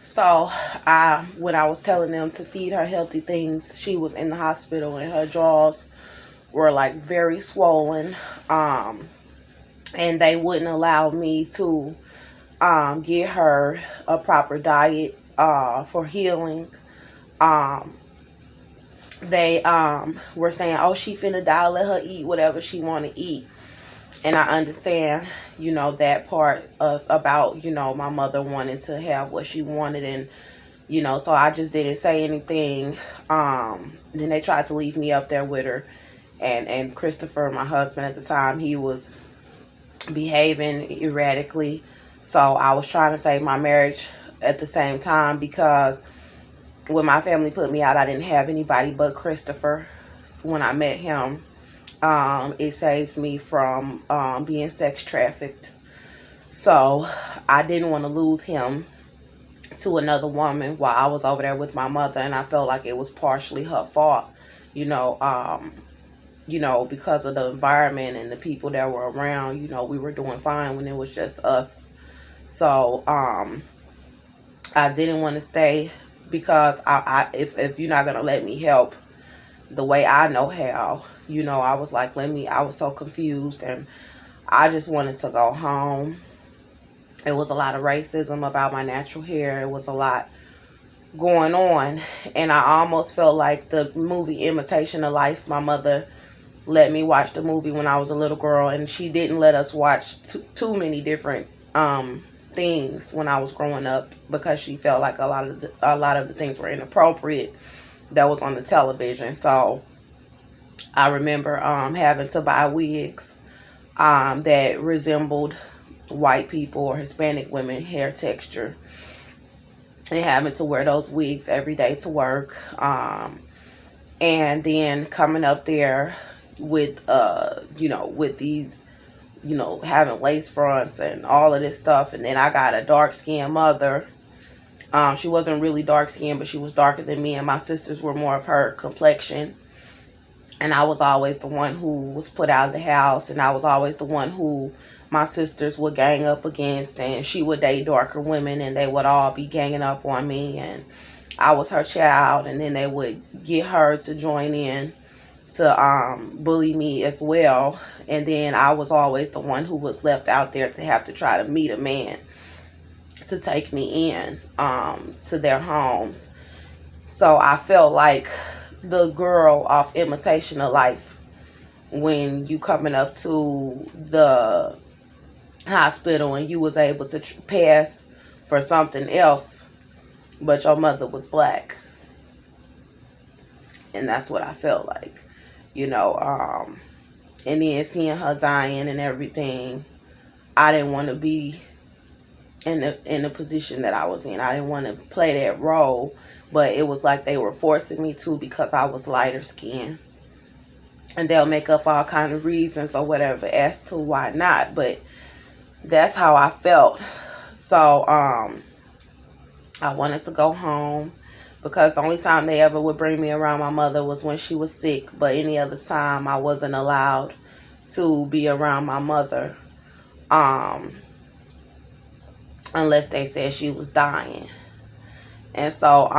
So, when I was telling them to feed her healthy things, she was in the hospital and her jaws were like very swollen. Um, and they wouldn't allow me to get her a proper diet for healing. Um, they were saying, "Oh, she finna die. Let her eat whatever she want to eat." And I understand, that part of about my mother wanting to have what she wanted, and so I just didn't say anything. Then they tried to leave me up there with her, and Christopher, my husband at the time, he was behaving erratically. So I was trying to save my marriage at the same time, because when my family put me out, I didn't have anybody but Christopher. When I met him, it saved me from being sex trafficked. So I didn't want to lose him to another woman while I was over there with my mother, and I felt like it was partially her fault, you know, um, because of the environment and the people that were around. We were doing fine when it was just us. So I didn't want to stay, because if you're not gonna let me help the way I know how, I was like, I was so confused, and I just wanted to go home. It was a lot of racism about my natural hair. It was a lot going on, and I almost felt like the movie Imitation of Life. My mother let me watch the movie when I was a little girl, and she didn't let us watch too many different things when I was growing up, because she felt like a lot of the things were inappropriate that was on the television. So I remember having to buy wigs that resembled white people or Hispanic women hair texture, and having to wear those wigs every day to work. And then coming up there with with these, having lace fronts and all of this stuff. And then I got a dark skinned mother. She wasn't really dark skinned, but she was darker than me, and my sisters were more of her complexion. And I was always the one who was put out of the house, and I was always the one who my sisters would gang up against, and she would date darker women, and they would all be ganging up on me, and I was her child. And then they would get her to join in to bully me as well. And then I was always the one who was left out there to have to try to meet a man to take me in to their homes. So I felt like the girl off Imitation of Life, when you coming up to the hospital and you was able to pass for something else, but your mother was black. And that's what I felt like, and then seeing her dying and everything, I didn't want to be in the position that I was in. I didn't want to play that role, but it was like they were forcing me to, because I was lighter skinned. And they'll make up all kind of reasons or whatever as to why not, but that's how I felt. So I wanted to go home, because the only time they ever would bring me around my mother was when she was sick, but any other time I wasn't allowed to be around my mother unless they said she was dying. And so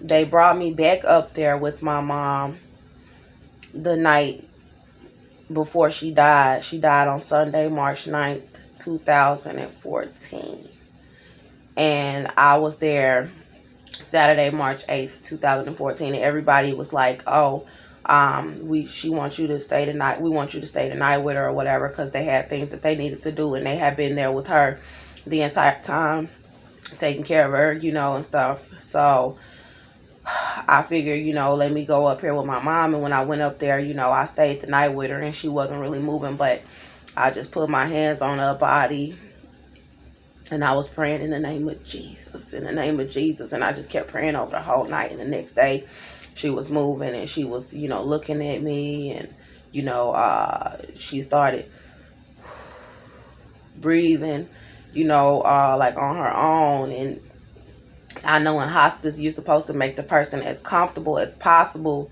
they brought me back up there with my mom the night before she died. She died on Sunday, March 9th, 2014. And I was there Saturday, March 8th, 2014. And everybody was like, "Oh, she wants you to stay tonight. We want you to stay tonight with her," or whatever, because they had things that they needed to do, and they had been there with her the entire time, taking care of her, and stuff. So I figured, let me go up here with my mom. And when I went up there, I stayed the night with her, and she wasn't really moving, but I just put my hands on her body, and I was praying in the name of Jesus, in the name of Jesus. And I just kept praying over the whole night. And the next day she was moving, and she was, looking at me, and, she started breathing, like on her own. And I know in hospice, you're supposed to make the person as comfortable as possible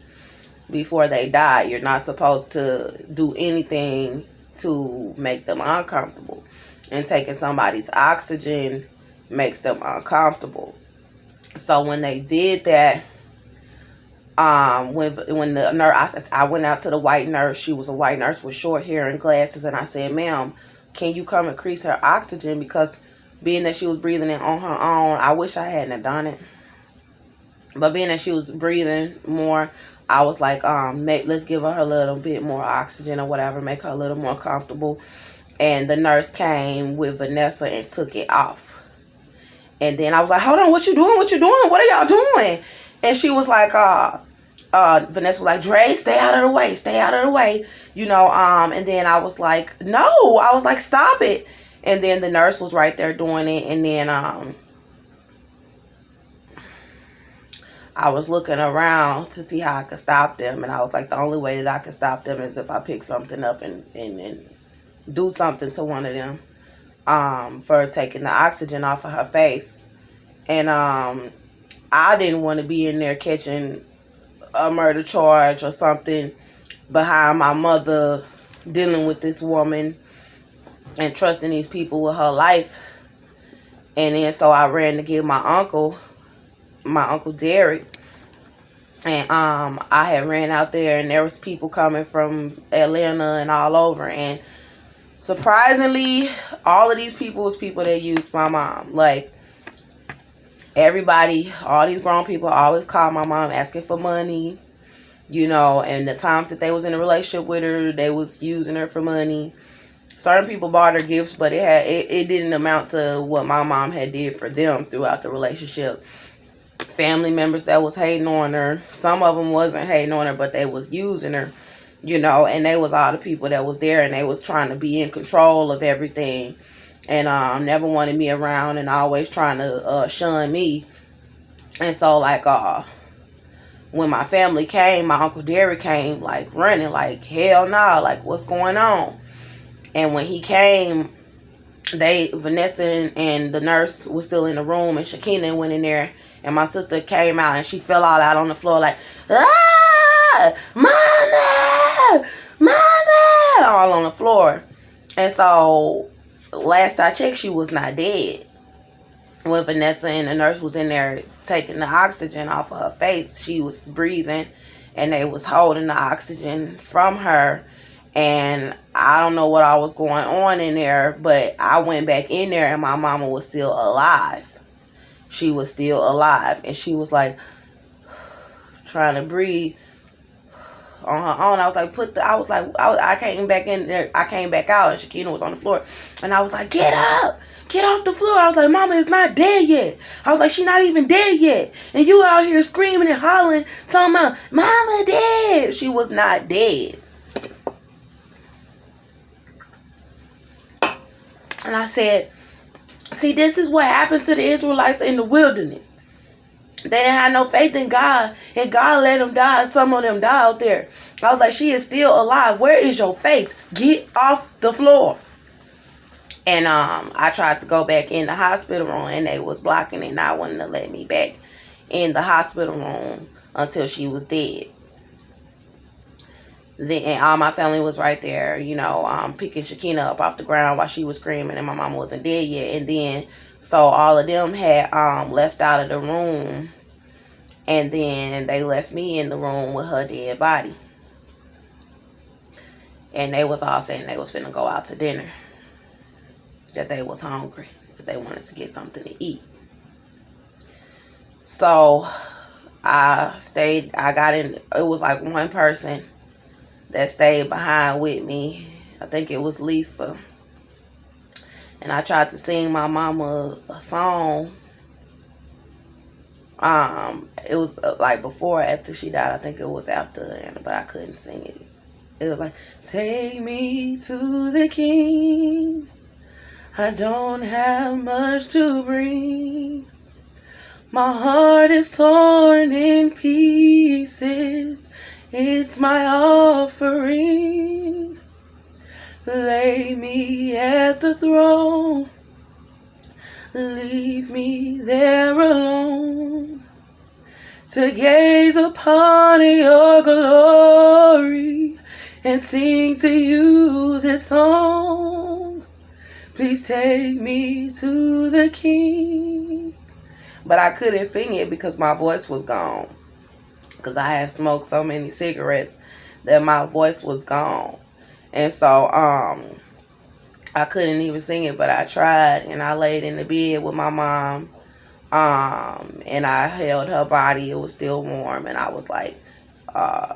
before they die. You're not supposed to do anything to make them uncomfortable. And taking somebody's oxygen makes them uncomfortable. So when they did that, when the nurse, I went out to the white nurse. She was a white nurse with short hair and glasses, and I said, "Ma'am, can you come increase her oxygen? Because being that she was breathing it on her own, I wish I hadn't done it. But being that she was breathing more, I was like, let's give her a little bit more oxygen or whatever, make her a little more comfortable." And the nurse came with Vanessa and took it off. And then I was like, "Hold on, what you doing? What you doing? What are y'all doing?" And she was like, Vanessa was like, "Dre, stay out of the way, stay out of the way," and then I was like, "No," I was like, "Stop it." And then the nurse was right there doing it, and then I was looking around to see how I could stop them, and I was like, the only way that I could stop them is if I pick something up and do something to one of them for taking the oxygen off of her face. And I didn't want to be in there catching a murder charge or something behind my mother, dealing with this woman and trusting these people with her life. And then so I ran to get my uncle Derek, and I had ran out there, and there was people coming from Atlanta and all over, and surprisingly, all of these people was people that used my mom. Like, everybody, all these grown people always call my mom asking for money, and the times that they was in a relationship with her, they was using her for money. Certain people bought her gifts, but it didn't amount to what my mom had did for them throughout the relationship. Family members that was hating on her, some of them wasn't hating on her, but they was using her, and they was all the people that was there, and they was trying to be in control of everything, and never wanted me around, and always trying to shun me. And so, like, when my family came, my Uncle Derek came, like, running, like, hell no, like, what's going on? And when he came, Vanessa and the nurse was still in the room, and Shakina went in there, and my sister came out, and she fell all out on the floor like, "Ah, Mama, Mama," all on the floor. And so, last I checked, she was not dead. When Vanessa and the nurse was in there taking the oxygen off of her face, she was breathing, and they was holding the oxygen from her. And I don't know what all was going on in there, but I went back in there, and my mama was still alive. She was still alive, and she was like trying to breathe on her own. I was like, I came back in there. I came back out, and Shakina was on the floor, and I was like, "Get up, get off the floor." I was like, "Mama is not dead yet." I was like, "She not even dead yet, and you out here screaming and hollering, talking about Mama dead." She was not dead. And I said, "See, this is what happened to the Israelites in the wilderness. They didn't have no faith in God, and God let them die. Some of them died out there." I was like, "She is still alive. Where is your faith? Get off the floor." And I tried to go back in the hospital room, and they was blocking it, not wanting to let me back in the hospital room until she was dead. And all my family was right there, picking Shakina up off the ground while she was screaming, and my mama wasn't dead yet. And then, so all of them had left out of the room, and then they left me in the room with her dead body. And they was all saying they was finna go out to dinner, that they was hungry, that they wanted to get something to eat. So I got in. It was like one person that stayed behind with me. I think it was Lisa. And I tried to sing my mama a song. It was like before or after she died. I think it was after, but I couldn't sing it. It was like, "Take me to the King. I don't have much to bring. My heart is torn in pieces. It's my offering. Lay me at the throne. Leave me there alone to gaze upon your glory and sing to you this song. Please take me to the King. But I couldn't sing it because my voice was gone. Because I had smoked so many cigarettes that my voice was gone. And so I couldn't even sing it, but I tried. And I laid in the bed with my mom. And I held her body. It was still warm. And I was like,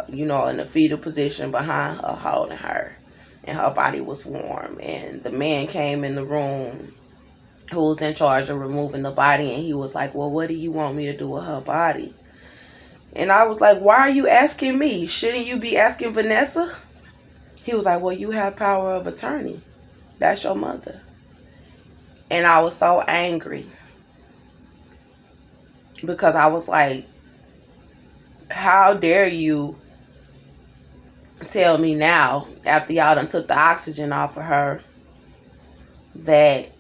in the fetal position behind her, holding her. And her body was warm. And the man came in the room who was in charge of removing the body. And he was like, well, what do you want me to do with her body? And I was like, why are you asking me? Shouldn't you be asking Vanessa? He was like, well, you have power of attorney. That's your mother. And I was so angry. Because I was like, how dare you tell me now, after y'all done took the oxygen off of her, that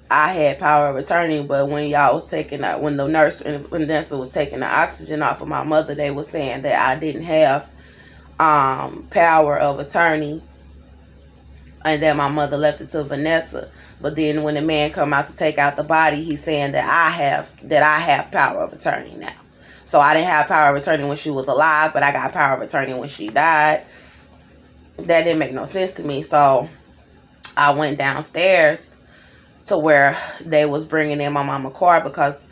I had power of attorney, but when y'all was taking that, when the nurse and Vanessa was taking the oxygen off of my mother, they were saying that I didn't have power of attorney, and that my mother left it to Vanessa. But then when the man come out to take out the body, he's saying that I have power of attorney now. So I didn't have power of attorney when she was alive, but I got power of attorney when she died. That didn't make no sense to me. So I went downstairs to where they was bringing in my mama car, because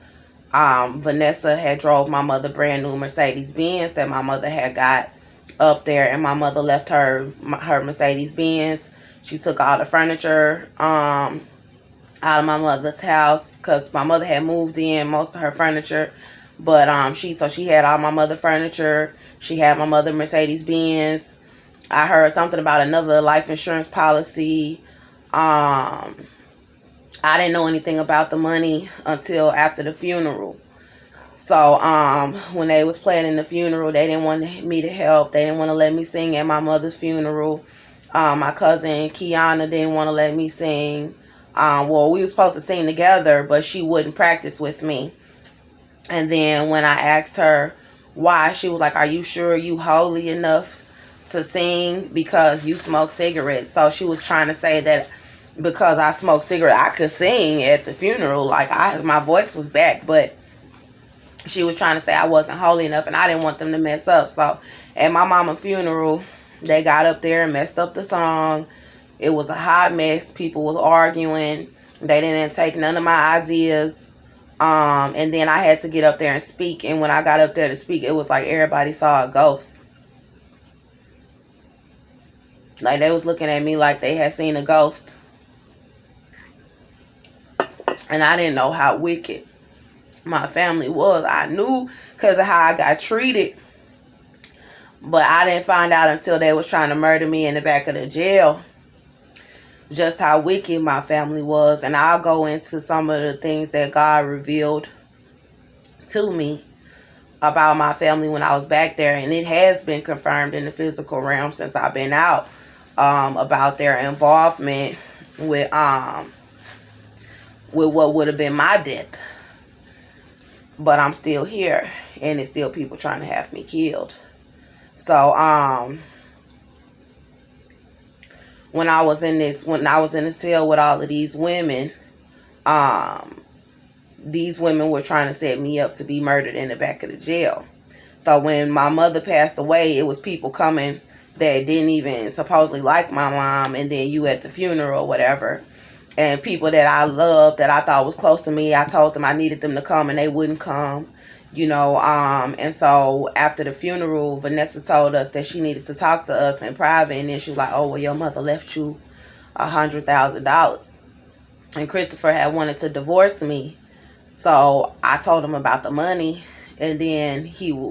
Vanessa had drove my mother brand new Mercedes Benz that my mother had got up there, and my mother left her Mercedes Benz. She took all the furniture out of my mother's house, because my mother had moved in most of her furniture, but she had all my mother furniture. She had my mother Mercedes Benz. I heard something about another life insurance policy. I didn't know anything about the money until after the funeral. So when they was planning the funeral, they didn't want me to help. They didn't want to let me sing at my mother's funeral. My cousin Kiana didn't want to let me sing. We were supposed to sing together, but she wouldn't practice with me. And then when I asked her why, she was like, are you sure you holy enough to sing because you smoke cigarettes? So she was trying to say that because I smoked cigarettes, I could sing at the funeral. Like, my voice was back, but she was trying to say I wasn't holy enough, and I didn't want them to mess up. So at my mama's funeral, they got up there and messed up the song. It was a hot mess. People was arguing. They didn't take none of my ideas. And then I had to get up there and speak. And when I got up there to speak, it was like everybody saw a ghost. Like, they was looking at me like they had seen a ghost. And I didn't know how wicked my family was. I knew because of how I got treated. But I didn't find out until they was trying to murder me in the back of the jail just how wicked my family was. And I'll go into some of the things that God revealed to me about my family when I was back there. And it has been confirmed in the physical realm since I've been out about their involvement with what would have been my death. But I'm still here, and it's still people trying to have me killed. So when I was in the cell with all of these women were trying to set me up to be murdered in the back of the jail. So when my mother passed away, it was people coming that didn't even supposedly like my mom, and then you at the funeral or whatever. And people that I loved, that I thought was close to me, I told them I needed them to come, and they wouldn't come, and so after the funeral, Vanessa told us that she needed to talk to us in private, and then she was like, oh, well, your mother left you $100,000. And Christopher had wanted to divorce me, so I told him about the money, and then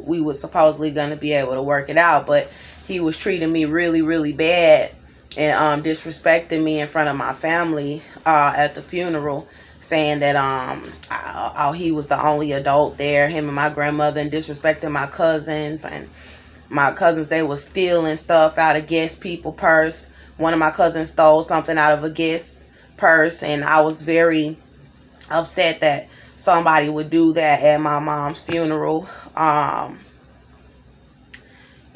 we was supposedly going to be able to work it out, but he was treating me really, really bad, and disrespecting me in front of my family at the funeral, saying that he was the only adult there, him and my grandmother, and disrespecting my cousins. And my cousins, they were stealing stuff out of guest people purse. One of my cousins stole something out of a guest purse, and I was very upset that somebody would do that at my mom's funeral.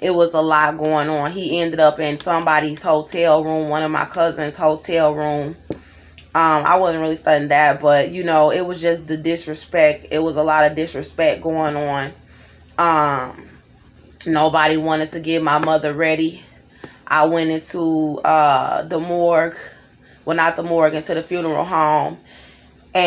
It was a lot going on. He ended up in somebody's hotel room, one of my cousin's hotel room, I wasn't really studying that, but you know, it was just the disrespect. It was a lot of disrespect going on. Nobody wanted to get my mother ready. I went into the morgue, well, not the morgue, into the funeral home,